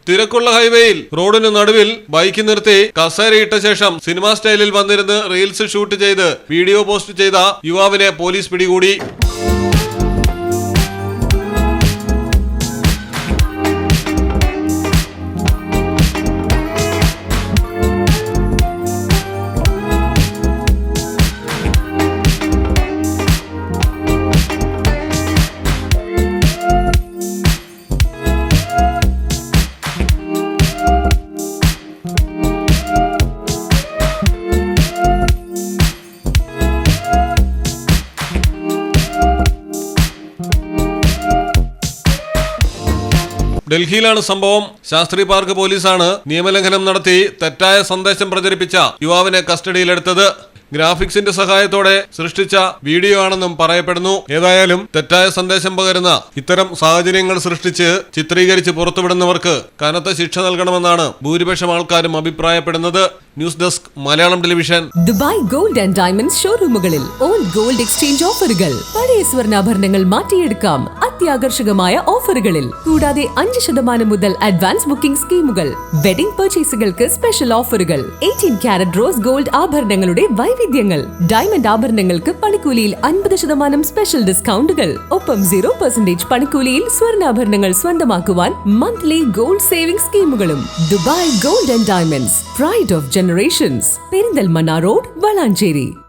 തിരക്കുള്ള ഹൈവേയിൽ റോഡിന് നടുവിൽ ബൈക്ക് നിർത്തി കസേരയിട്ട ശേഷം സിനിമാ സ്റ്റൈലിൽ വന്നിരുന്ന് റീൽസ് ഷൂട്ട് ചെയ്ത് വീഡിയോ പോസ്റ്റ് ചെയ്ത യുവാവിനെ പോലീസ് പിടികൂടി. ഡൽഹിയിലാണ് സംഭവം. ശാസ്ത്രി പാർക്ക് പോലീസാണ് നിയമലംഘനം നടത്തി തെറ്റായ സന്ദേശം പ്രചരിപ്പിച്ച യുവാവിനെ കസ്റ്റഡിയിലെടുത്തത്. ഗ്രാഫിക്സിന്റെ സഹായത്തോടെ സൃഷ്ടിച്ച വീഡിയോ ആണെന്നും പറയപ്പെടുന്നു. ഏതായാലും തെറ്റായ സന്ദേശം പകരുന്ന ഇത്തരം സാഹചര്യങ്ങൾ സൃഷ്ടിച്ച് ചിത്രീകരിച്ച് പുറത്തുവിടുന്നവർക്ക് കനത്ത ശിക്ഷ നൽകണമെന്നാണ് ഭൂരിപക്ഷം ആൾക്കാരും അഭിപ്രായപ്പെടുന്നത്. News desk Malayalam television. Dubai gold and diamonds ഷോറൂമുകളിൽ ഓൾഡ് ഗോൾഡ് എക്സ്ചേഞ്ച് ഓഫറുകൾ. പഴയ സ്വർണ്ണാഭരണങ്ങൾ മാറ്റിയെടുക്കാം അത്യാകർഷകമായ ഓഫറുകളിൽ. കൂടാതെ 5% മുതൽ അഡ്വാൻസ് ബുക്കിംഗ് സ്കീമുകൾ. വെഡിംഗ് പർച്ചേസുകൾക്ക് സ്പെഷ്യൽ ഓഫറുകൾ. 18 കാരറ്റ് റോസ് ഗോൾഡ് ആഭരണങ്ങളുടെ വൈവിധ്യങ്ങൾ. ഡയമണ്ട് ആഭരണങ്ങൾക്ക് പണിക്കൂലിയിൽ 50% സ്പെഷ്യൽ ഡിസ്കൗണ്ടുകൾ. ഒപ്പം 0% പണിക്കൂലിയിൽ സ്വർണ്ണാഭരണങ്ങൾ സ്വന്തമാക്കുവാൻ മന്ത്ലി ഗോൾഡ് സേവിംഗ് സ്കീമുകളും. Dubai gold and diamonds, pride of generations. Perinthalmanna road, Valanchery.